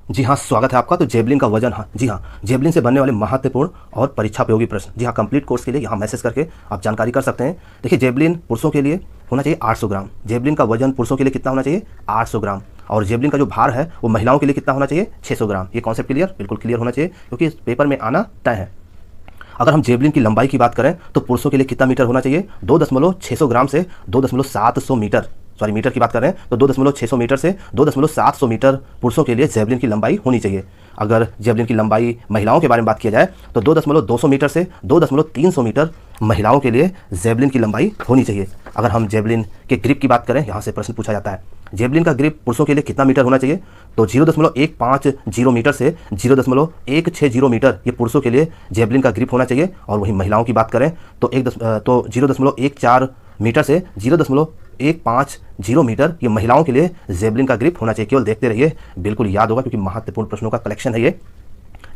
जी हाँ, स्वागत है आपका। तो जेवलिन का वजन, हाँ जी हाँ, जेवलिन से बनने वाले महत्वपूर्ण और परीक्षा उपयोगी प्रश्न, जी हाँ, कंप्लीट कोर्स के लिए यहाँ मैसेज करके आप जानकारी कर सकते हैं। देखिए, जेवलिन पुरुषों के लिए होना चाहिए 800 ग्राम। जेवलिन का वजन पुरुषों के लिए कितना होना चाहिए? 800 ग्राम। और जेवलिन का जो भार है वो महिलाओं के लिए कितना होना चाहिए? 600 ग्राम। ये कॉन्सेप्ट क्लियर, बिल्कुल क्लियर होना चाहिए, क्योंकि इस पेपर में आना तय है। अगर हम जेवलिन की लंबाई की बात करें तो पुरुषों के लिए कितना मीटर होना चाहिए? 2.600 ग्राम से 2.700 मीटर, सॉरी मीटर की बात कर रहे हैं तो 2.600 मीटर से 2.700 मीटर पुरुषों के लिए जेवलिन की लंबाई होनी चाहिए। अगर जेवलिन की लंबाई महिलाओं के बारे में बात किया जाए तो 2.200 मीटर से 2.300 मीटर महिलाओं के लिए जेवलिन की लंबाई होनी चाहिए। अगर हम जेवलिन के ग्रिप की बात करें, यहाँ से प्रश्न पूछा जाता है, जेवलिन का ग्रिप पुरुषों के लिए कितना मीटर होना चाहिए? तो 0.150 मीटर से 0.160 मीटर ये पुरुषों के लिए जेवलिन का ग्रिप होना चाहिए। और वहीं महिलाओं की बात करें तो 0.14 मीटर से 0.150 मीटर ये महिलाओं के लिए जेवलिन का ग्रिप होना चाहिए। केवल देखते रहिए, बिल्कुल याद होगा, क्योंकि महत्वपूर्ण प्रश्नों का कलेक्शन है ये।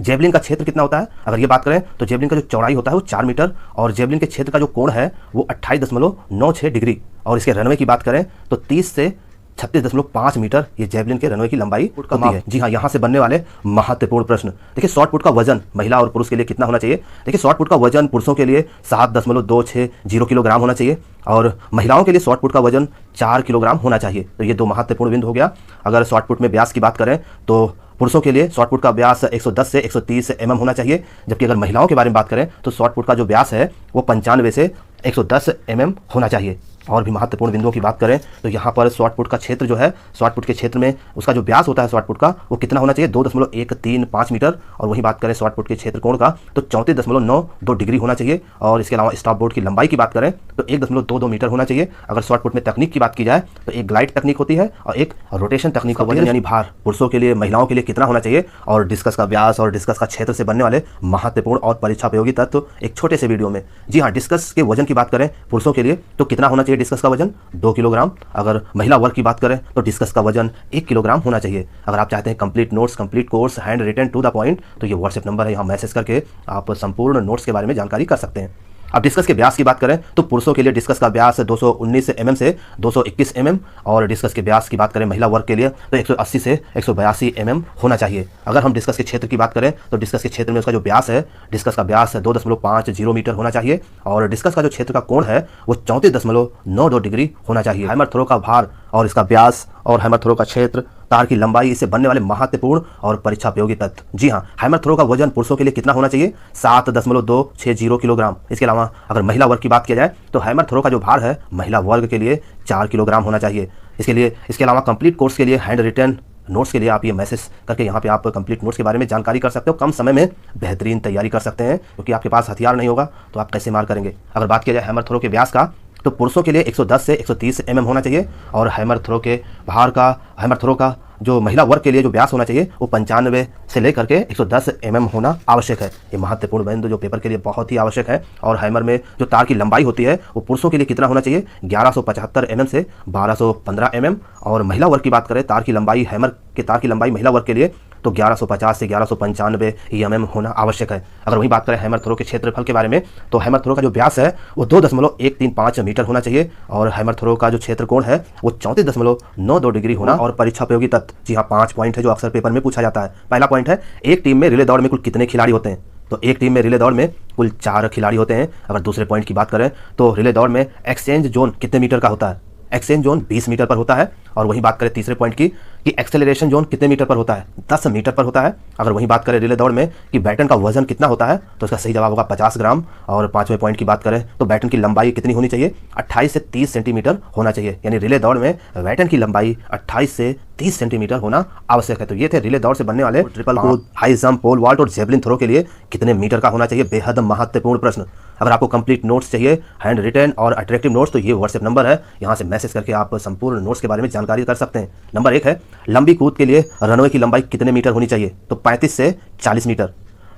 जेवलिन का क्षेत्र कितना होता है? अगर ये बात करें तो जेवलिन का जो चौड़ाई होता है वो 4 मीटर और जेवलिन के क्षेत्र का जो कोण है वो 28.96 डिग्री। और इसके रनवे की बात करें तो 30 से 36.5 मीटर ये जेवलिन के रनवे की लंबाई होती है। जी हाँ, यहाँ से बनने वाले महत्वपूर्ण प्रश्न। देखिए, शॉर्ट पुट का वजन महिला और पुरुष के लिए कितना होना चाहिए? देखिए, शॉर्ट पुट का वजन पुरुषों के लिए 7.260 किलोग्राम होना चाहिए और महिलाओं के लिए शॉर्ट पुट का वजन 4 किलोग्राम होना चाहिए। तो ये दो महत्वपूर्ण बिंदु हो गया। अगर शॉर्ट पुट में व्यास की बात करें तो पुरुषों के लिए शॉर्ट पुट का व्यास 110 से 130 mm होना चाहिए, जबकि अगर महिलाओं के बारे में बात करें तो शॉर्ट पुट का जो व्यास है वो 95 से 110 mm होना चाहिए। और भी महत्वपूर्ण बिंदुओं की बात करें तो यहाँ पर शॉर्ट पुट का क्षेत्र जो है, शॉर्ट पुट के क्षेत्र में उसका जो व्यास होता है शॉर्ट पुट का वो कितना होना चाहिए? 2.135 मीटर। और वहीं बात करें शॉर्ट पुट के क्षेत्र कोण का तो 34.92 डिग्री होना चाहिए। और इसके अलावा स्टॉप बोर्ड की लंबाई की बात करें तो 1.22 मीटर होना चाहिए। अगर शॉर्ट पुट में तकनीक की बात की जाए तो एक ग्लाइड तकनीक होती है और एक रोटेशन तकनीक होती है। यानी भार पुरुषों के लिए महिलाओं के लिए कितना होना चाहिए और डिस्कस का व्यास और डिस्कस का क्षेत्र से बनने वाले महत्वपूर्ण और परीक्षा उपयोगी तत्व एक छोटे से वीडियो में। जी हाँ, डिस्कस के वजन की बात करें पुरुषों के लिए तो कितना होना चाहिए? डिस्कस का वजन 2 किलोग्राम। अगर महिला वर्ग की बात करें तो डिस्कस का वजन 1 किलोग्राम होना चाहिए। अगर आप चाहते हैं complete notes, complete course, hand written to the point, तो ये व्हाट्सएप नंबर है, यहाँ मैसेज करके आप संपूर्ण नोट्स के बारे में जानकारी कर सकते हैं। अब डिस्कस के व्यास की बात करें तो पुरुषों के लिए डिस्कस का व्यास 219 mm से 221 mm और डिस्कस के व्यास की बात करें महिला वर्ग के लिए तो 180 से 182 mm होना चाहिए। अगर हम डिस्कस के क्षेत्र की बात करें तो डिस्कस के क्षेत्र में उसका जो व्यास है, डिस्कस का व्यास 2.50 मीटर होना चाहिए और डिस्कस का जो क्षेत्र का कोण है वो 34.92 डिग्री होना चाहिए। हैमर थ्रो का भार और इसका व्यास और हैमर थ्रो का क्षेत्र, तार की लंबाई, इससे बनने वाले महत्वपूर्ण और परीक्षा उपयोगी तत्व। जी हाँ, हैमर थ्रो का वजन पुरुषों के लिए कितना होना चाहिए? 7.260 किलोग्राम। इसके अलावा अगर महिला वर्ग की बात किया जाए तो हैमर थ्रो का जो भार है महिला वर्ग के लिए 4 किलोग्राम होना चाहिए। इसके अलावा कंप्लीट कोर्स के लिए हैंड रिटन नोट्स के लिए आप ये मैसेज करके यहाँ पे आप कंप्लीट नोट्स के बारे में जानकारी कर सकते हो। कम समय में बेहतरीन तैयारी कर सकते हैं, क्योंकि आपके पास हथियार नहीं होगा तो आप कैसे मार करेंगे। अगर बात किया जाए हैमर थ्रो के व्यास का तो पुरुषों के लिए 110 से 130 mm होना चाहिए और हैमर थ्रो के भार का, हैमर थ्रो का जो महिला वर्ग के लिए जो व्यास होना चाहिए वो 95 से लेकर के 110 mm होना आवश्यक है। ये महत्वपूर्ण बिंदु जो पेपर के लिए बहुत ही आवश्यक है। और हैमर में जो तार की लंबाई होती है वो पुरुषों के लिए कितना होना चाहिए? 1175 mm से 1215 mm। और महिला वर्ग की बात करें, तार की लंबाई, हैमर के तार की लंबाई महिला वर्ग के लिए तो 1150 से 1195 mm होना आवश्यक है। अगर वही बात करें हैमर थ्रो के क्षेत्रफल के बारे में तो हैमर थ्रो का जो व्यास है वो 2.135 मीटर होना चाहिए और हैमर थ्रो का जो क्षेत्र कोण है वो 34.92 डिग्री होना। और परीक्षा उपयोगी तत्व, जी हाँ, 5 पॉइंट है जो अक्सर पेपर में पूछा जाता है। पहला पॉइंट है, एक टीम में रिले दौड़ में कुल कितने खिलाड़ी होते हैं? तो एक टीम में रिले दौड़ में कुल 4 खिलाड़ी होते हैं। अगर दूसरे पॉइंट की बात करें तो रिले दौड़ में एक्सचेंज जोन कितने मीटर का होता है? एक्सचेंज जोन 20 मीटर पर होता है। और वहीं बात करें तीसरे पॉइंट की कि एक्सेलरेशन जोन कितने मीटर पर होता है? 10 मीटर पर होता है। अगर वहीं बात करें रिले दौड़ में कि बैटन का वजन कितना होता है तो इसका सही जवाब होगा 50 ग्राम। और पांचवें पॉइंट की बात करें तो बैटन की लंबाई कितनी होनी चाहिए? 28 से 30 सेंटीमीटर होना चाहिए। यानी रिले दौड़ में बैटन की लंबाई 28 से 30 सेंटीमीटर होना आवश्यक है। तो ये थे रिले दौड़ से बनने वाले ट्रिपल कूद, हाई जंप, पोल वॉल्ट और जेवलिन थ्रो के लिए कितने मीटर का होना चाहिए, बेहद महत्वपूर्ण प्रश्न। अगर आपको कंप्लीट नोट्स चाहिए, हैंड रिटन और अट्रैक्टिव नोट्स, तो ये व्हाट्सएप नंबर है, यहाँ से मैसेज करके आप संपूर्ण नोट्स के बारे में जानकारी कर सकते हैं। नंबर 1 है, लंबी कूद के लिए रनवे की लंबाई कितने मीटर होनी चाहिए? तो 35 से 40 मीटर।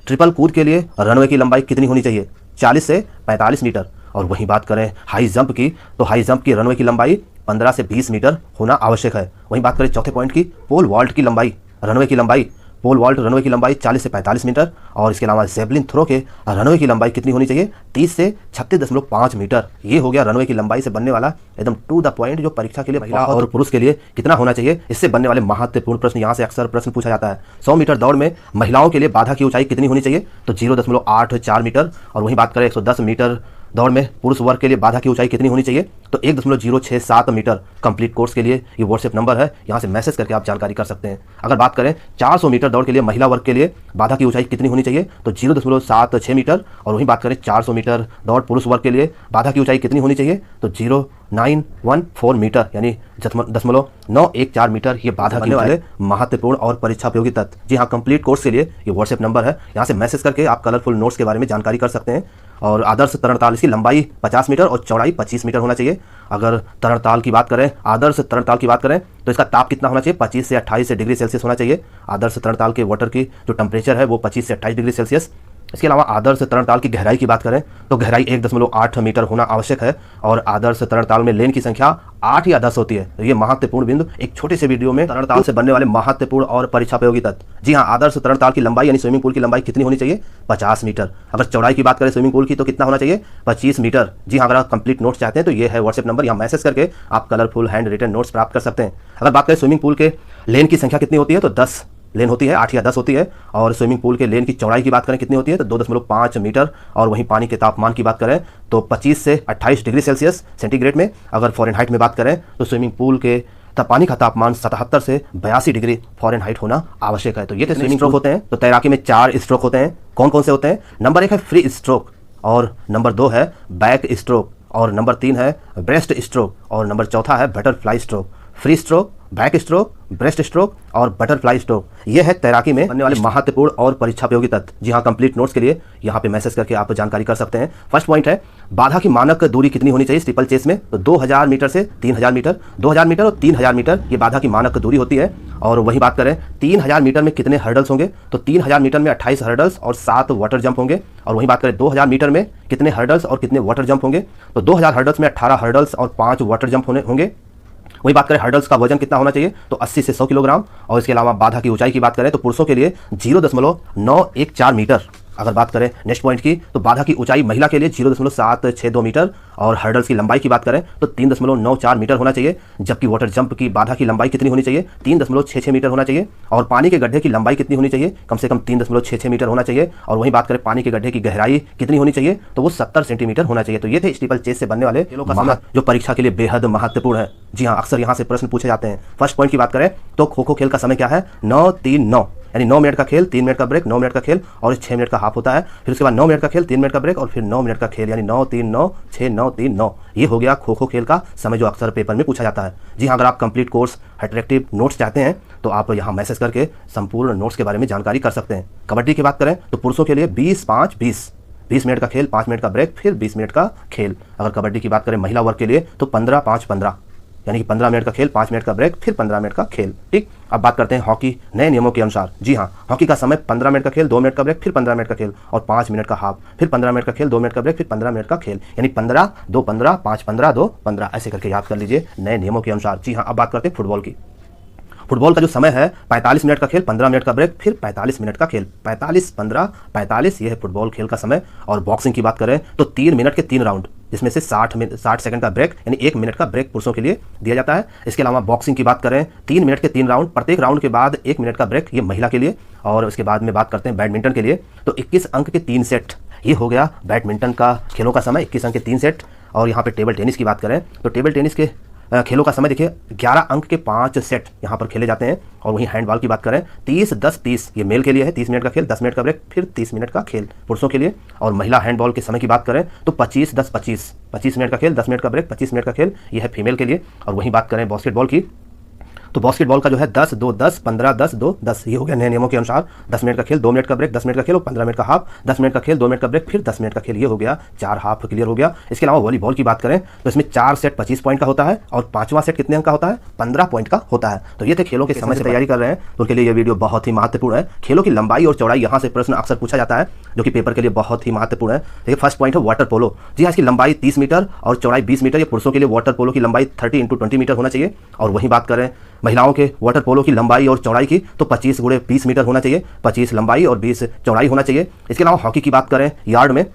ट्रिपल कूद के लिए रनवे की लंबाई कितनी होनी चाहिए? 40 से 45 मीटर। और वहीं बात करें हाई जंप की तो हाई जंप की रनवे की लंबाई 15 से 20 मीटर होना आवश्यक है। वहीं बात करें चौथे पॉइंट की, पोल वॉल्ट की लंबाई, रनवे की लंबाई पोल वॉल्ट रनवे की लंबाई 40 से 45 मीटर और इसके अलावा जेवलिन थ्रो के रनवे की लंबाई कितनी होनी चाहिए, 30 से 36.5 मीटर। ये हो गया रनवे की लंबाई से बनने वाला एकदम टू द पॉइंट जो परीक्षा के लिए महिला और पुरुष के लिए कितना होना चाहिए, इससे बनने वाले महत्वपूर्ण प्रश्न। यहाँ से अक्सर प्रश्न पूछा जाता है 100 मीटर दौड़ में महिलाओं के लिए बाधा की ऊंचाई कितनी होनी चाहिए, तो 0.84 मीटर। और वहीं बात करें 110 मीटर दौड़ में पुरुष वर्ग के लिए बाधा की ऊंचाई कितनी होनी चाहिए, तो 1.067 मीटर। कंप्लीट कोर्स के लिए ये व्हाट्सएप नंबर है, यहाँ से मैसेज करके आप जानकारी कर सकते हैं। अगर बात करें 400 मीटर दौड़ के लिए महिला वर्ग के लिए बाधा की ऊंचाई कितनी होनी चाहिए, तो 0.76 मीटर। और वहीं बात करें 400 मीटर दौड़ पुरुष वर्ग के लिए बाधा की ऊंचाई कितनी होनी चाहिए, तो 0.914 मीटर, यानी 0.914 मीटर। ये बाधा के वाले महत्वपूर्ण और परीक्षा उपयोगी तथ्य। जी हाँ, कंप्लीट कोर्स के लिए ये व्हाट्सएप नंबर है, यहाँ से मैसेज करके आप कलरफुल नोट्स के बारे में जानकारी कर सकते हैं। और आदर्श तरणताल, इसकी लंबाई 50 मीटर और चौड़ाई 25 मीटर होना चाहिए। अगर तरणताल की बात करें, आदर्श तरणताल की बात करें, तो इसका ताप कितना होना चाहिए, 25 से 28 डिग्री सेल्सियस होना चाहिए। आदर्श तरणताल के वाटर की जो टेम्परेचर है वो 25 से 28 डिग्री सेल्सियस। इसके अलावा आदर्श तरणताल की गहराई की बात करें तो गहराई 1.8 मीटर होना आवश्यक है। और आदर्श तरणताल में लेन की संख्या 8 या 10 होती है। तो ये महत्वपूर्ण बिंदु एक छोटे से वीडियो में तरणताल से बनने वाले महत्वपूर्ण और परीक्षा उपयोगी तथ्य। जी हाँ, आदर्श तरणताल की लंबाई यानी स्विमिंग पूल की लंबाई कितनी होनी चाहिए, 50 मीटर। अगर चौड़ाई की बात करें स्विमिंग पूल की तो कितना होना चाहिए, 25 मीटर। जी हाँ, अगर आप कंप्लीट नोट्स चाहते हैं तो ये है व्हाट्सएप नंबर, यहाँ मैसेज करके आप कलरफुल हैंड रिटन नोट्स प्राप्त कर सकते हैं। अगर बात करें स्विमिंग पूल के लेन की संख्या कितनी होती है, तो 10 लेन होती है, 8 या 10 होती है। और स्विमिंग पूल के लेन की चौड़ाई की बात करें कितनी होती है, तो 2.5 मीटर। और वहीं पानी के तापमान की बात करें तो 25 से 28 डिग्री सेल्सियस सेंटीग्रेड में। अगर फ़ारेनहाइट में बात करें तो स्विमिंग पूल के पानी का तापमान 77 से 82 डिग्री फ़ारेनहाइट होना आवश्यक है। तो ये स्विमिंग स्ट्रोक होते हैं। तो तैराकी में 4 स्ट्रोक होते हैं। कौन कौन से होते हैं, नंबर 1 है फ्री स्ट्रोक, और नंबर 2 है बैक स्ट्रोक, और नंबर 3 है ब्रेस्ट स्ट्रोक, और नंबर 4 है butterfly stroke. Free stroke, back stroke, breast stroke और बटरफ्लाई स्ट्रोक, ये है तैराकी में बनने वाले महत्वपूर्ण और परीक्षा उपयोगी तथ्य। जी हाँ, कंप्लीट नोट्स के लिए यहाँ पे मैसेज करके आप जानकारी कर सकते हैं। फर्स्ट पॉइंट है बाधा की मानक दूरी कितनी होनी चाहिए स्टीपल चेस में, तो 2000 मीटर से 3000 मीटर। 2000 मीटर और 3000 मीटर ये बाधा की मानक दूरी होती है। और वही बात करें 3000 मीटर में कितने हर्डल्स होंगे, तो 3000 मीटर में 28 हर्डल्स और 7 वाटर जंप होंगे। और वही बात करें 2000 मीटर में कितने हर्डल्स और कितने वाटर जंप होंगे, तो 2000 हर्डल्स में 18 हर्डल्स और 5 वाटर जंप होंगे। वही बात करें हर्डल्स का वजन कितना होना चाहिए, तो 80 से 100 किलोग्राम। और इसके अलावा बाधा की ऊंचाई की बात करें तो पुरुषों के लिए 0.914 मीटर। अगर बात करें नेक्स्ट पॉइंट की, तो बाधा की ऊंचाई महिला के लिए 0.762 मीटर। और हर्डल्स की लंबाई की बात करें तो 3.94 मीटर होना चाहिए। जबकि वाटर जंप की बाधा की लंबाई कितनी होनी चाहिए, 3.66 मीटर होना चाहिए। और पानी के गड्ढे की लंबाई कितनी होनी चाहिए, कम से कम 3.66 मीटर होना चाहिए। और वहीं बात करें पानी के गड्ढे की गहराई कितनी होनी चाहिए, तो वो 70 सेंटीमीटर होना चाहिए। तो ये थे स्टीपल चेस से बनने वाले खेलों का समय जो परीक्षा के लिए बेहद महत्वपूर्ण है। जी हाँ, अक्सर यहाँ से प्रश्न पूछे जाते हैं। फर्स्ट पॉइंट की बात करें तो खो खो खेल का समय क्या है, 9-3-9, यानी 9 मिनट का खेल, 3 मिनट का ब्रेक, 9 मिनट का खेल और 6 मिनट का हाफ होता है। फिर उसके बाद 9 मिनट का खेल, 3 मिनट का ब्रेक और फिर 9 मिनट का खेल, यानी 9-3-9, 6-9-3-9। ये हो गया खो खो खेल का समय जो अक्सर पेपर में पूछा जाता है। जी हाँ, अगर आप कंप्लीट कोर्स अट्रैक्टिव नोट्स चाहते हैं तो आप यहाँ मैसेज करके संपूर्ण नोट्स के बारे में जानकारी कर सकते हैं। कबड्डी की बात करें तो पुरुषों के लिए 20-5-20 मिनट का खेल, 5 मिनट का ब्रेक, फिर 20 मिनट का खेल। अगर कबड्डी की बात करें महिला वर्ग के लिए तो 15-5-15, यानी कि 15 मिनट का खेल, 5 मिनट का ब्रेक, फिर 15 मिनट का खेल। ठीक, अब बात करते हैं हॉकी नए नियमों के अनुसार। जी हाँ, हॉकी का समय 15 मिनट का खेल, 2 मिनट का ब्रेक, फिर 15 मिनट का खेल और 5 मिनट का हाफ, फिर 15 मिनट का खेल, 2 मिनट का ब्रेक, फिर 15 मिनट का खेल, यानी 15-2-15, 5-15-2-15, ऐसे करके याद कर लीजिए नए नियमों के अनुसार। जी हाँ, अब बात करते हैं फुटबॉल की। फुटबॉल का जो समय है 45 मिनट का खेल, 15 मिनट का ब्रेक, फिर 45 मिनट का खेल। 45-15-45 ये है फुटबॉल खेल का समय। और बॉक्सिंग की बात करें तो 3 मिनट के 3 राउंड, जिसमें से 60 सेकंड का ब्रेक, यानी 1 मिनट का ब्रेक पुरुषों के लिए दिया जाता है। इसके अलावा बॉक्सिंग की बात करें 3 मिनट के 3 राउंड, प्रत्येक राउंड के बाद 1 मिनट का ब्रेक, ये महिला के लिए। और उसके बाद में बात करते हैं बैडमिंटन के लिए, तो 21 अंक के 3 सेट, ये हो गया बैडमिंटन का खेलों का समय, 21 अंक के 3 सेट। और यहाँ पे टेबल टेनिस की बात करें तो टेबल टेनिस के खेलों का समय देखिए 11 अंक के 5 सेट यहाँ पर खेले जाते हैं। और वहीं हैंडबॉल की बात करें 30-10-30, ये मेल के लिए है, 30 मिनट का खेल, 10 मिनट का ब्रेक, फिर 30 मिनट का खेल पुरुषों के लिए। और महिला हैंडबॉल के समय की बात करें तो 25-10-25, 25 मिनट का खेल, 10 मिनट का ब्रेक, 25 मिनट का खेल, ये है फीमेल के लिए। और वहीं बात करें बास्केटबॉल की तो बास्केटबॉल का जो है 10-2-10, 15-10-2-10, ये हो गया नए नियमों के अनुसार। 10 मिनट का खेल, 2 मिनट का ब्रेक, 10 मिनट का खेल और 15 मिनट का हाफ, 10 मिनट का खेल, 2 मिनट का ब्रेक, फिर 10 मिनट का खेल, ये हो गया 4 हाफ क्लियर हो गया। इसके अलावा वॉलीबॉल की बात करें तो इसमें 4 सेट 25 पॉइंट का होता है और 5वां सेट कितने अंक का होता है, 15 पॉइंट का होता है। तो ये थे खेलों के समय से तैयारी कर रहे हैं तो उनके लिए ये वीडियो बहुत ही महत्वपूर्ण है। खेलों की लंबाई और चौड़ाई यहाँ से प्रश्न अक्सर पूछा जाता है जो कि पेपर के लिए बहुत ही महत्वपूर्ण है। देखिए फर्स्ट पॉइंट है वाटर पोलो। जी हाँ, इसकी लंबाई 30 मीटर और चौड़ाई 20 मीटर। ये पुरुषों के लिए वाटर पोलो की लंबाई 30 × 20 मीटर होना चाहिए। और वहीं बात करें महिलाओं के वाटर पोलो की लंबाई और चौड़ाई की तो 25 × 20 मीटर होना चाहिए, 25 लंबाई और 20 चौड़ाई होना चाहिए। इसके अलावा हॉकी की बात करें यार्ड में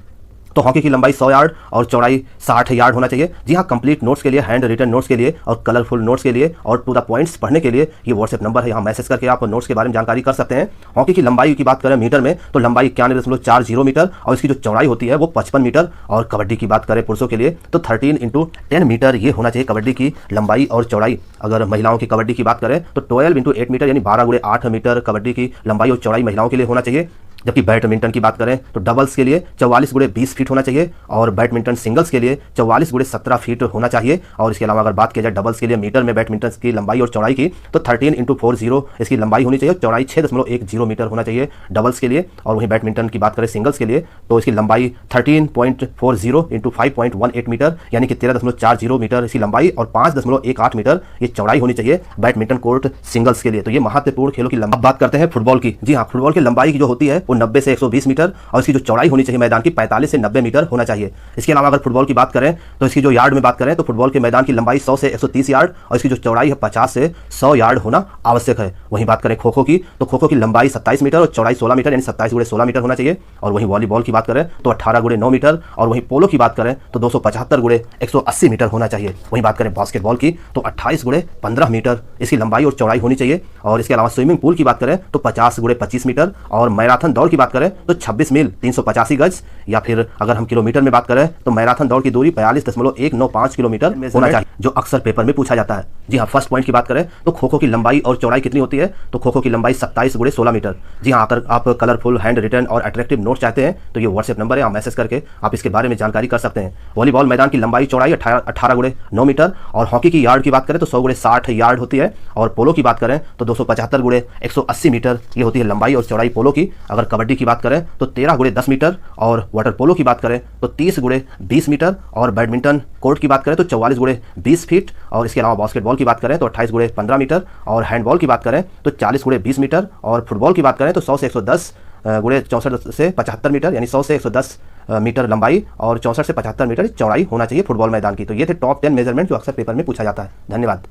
तो हॉकी की लंबाई 100 यार्ड और चौड़ाई 60 यार्ड होना चाहिए। जी हाँ, कंप्लीट नोट्स के लिए, हैंड रिटन नोट्स के लिए और कलरफुल नोट्स के लिए और टू द पॉइंट्स पढ़ने के लिए ये व्हाट्सएप नंबर है, यहाँ मैसेज करके आप नोट्स के बारे में जानकारी कर सकते हैं। हॉकी की लंबाई की बात करें मीटर में तो लंबाई 91.40 मीटर और इसकी जो चौड़ाई होती है वो 55 मीटर। और कबड्डी की बात करें पुरुषों के लिए तो 13 × 10 मीटर ये होना चाहिए कबड्डी की लंबाई और चौड़ाई। अगर महिलाओं की कबड्डी की बात करें तो 12 × 8 मीटर यानी 12 × 8 मीटर कबड्डी की लंबाई और चौड़ाई महिलाओं के लिए होना चाहिए। जबकि बैडमिंटन की बात करें तो डबल्स के लिए 44 × 20 फीट होना चाहिए और बैडमिंटन सिंगल्स के लिए 44 × 17 फीट होना चाहिए। और इसके अलावा अगर बात की जाए डबल्स के लिए मीटर में बैडमिंटन की लंबाई और चौड़ाई की तो 13 × 40 इसकी लंबाई होनी चाहिए, चौड़ाई 6.10 मीटर होना चाहिए डबल्स के लिए। और वहीं बैडमिंटन की बात करें सिंगल्स के लिए तो इसकी लंबाई 13.40 × 5.18 मीटर यानी कि 13.40 मीटर इसकी लंबाई और 5.18 मीटर ये चौड़ाई होनी चाहिए बैडमिंटन कोर्ट सिंगल्स के लिए। तो ये महत्वपूर्ण खेलों की लंबाई। बात करते हैं फुटबॉल की। जी हाँ, फुटबॉल की लंबाई की जो होती है 90 से 120 मीटर और इसकी जो चौड़ाई होनी चाहिए मैदान की 45 से 90 मीटर होना चाहिए। इसके अलावा अगर फुटबॉल की बात करें तो इसकी जो यार्ड में बात करें तो फुटबॉल के मैदान की लंबाई 100 से 130 यार्ड और इसकी जो चौड़ाई है 50 से 100 यार्ड होना आवश्यक है। वहीं बात करें खो खो की तो खो खो की लंबाई 27 मीटर और चौड़ाई 16 मीटर यानी 27 × 16 मीटर होना चाहिए। और वहीं वॉलीबॉल की बात करें तो 18 × 9 मीटर और वहीं पोलो की बात करें तो 275 × 180 मीटर होना चाहिए। वहीं बात करें बास्केटबॉल की तो 28 × 15 मीटर इसकी लंबाई और चौड़ाई होनी चाहिए। और इसके अलावा स्विमिंग पूल की बात करें तो 50 × 25 मीटर और मैराथन दौड़ की बात करें तो 26 मील 385 गज या फिर अगर हम किलोमीटर में बात करें तो मैराथन दौड़ की दूरी 42.195 किलोमीटर होना चाहिए, जो अक्सर पेपर में पूछा जाता है। जी हाँ, फर्स्ट पॉइंट की बात करें तो खो खो की लंबाई और चौड़ाई कितनी होती है तो खो खो की लंबाई 27 × 16 मीटर। जी हाँ, अगर आप कलरफुल हैंड रिटन और अट्रैक्टिव नोट चाहते हैं तो ये व्हाट्सएप नंबर है, आप मैसेज करके आप इसके बारे में जानकारी कर सकते हैं। वॉलीबॉल मैदान की लंबाई चौड़ाई 18 × 9 मीटर और हॉकी की यार्ड की बात करें तो 100 × 60 यार्ड होती है। और पोलो की बात करें तो 275 × 180 मीटर ये होती है लंबाई और चौड़ाई पोलो की। अगर कबड्डी की बात करें तो 13 × 10 मीटर और वाटर पोलो की बात करें तो 30 × 20 मीटर और बैडमिंटन कोर्ट की बात करें तो 44 × 20 फीट। और इसके अलावा बास्केटबॉल की बात करें तो 28 × 15 मीटर और हैंडबॉल की बात करें तो 40 × 20 मीटर और फुटबॉल की बात करें तो 100 से 110 × 64 से 75 मीटर यानी 100 से 110 मीटर लंबाई और 64 से 75 मीटर चौड़ाई होना चाहिए फुटबॉल मैदान की। तो ये थे टॉप 10 मेजरमेंट जो अक्सर पेपर में पूछा जाता है। धन्यवाद।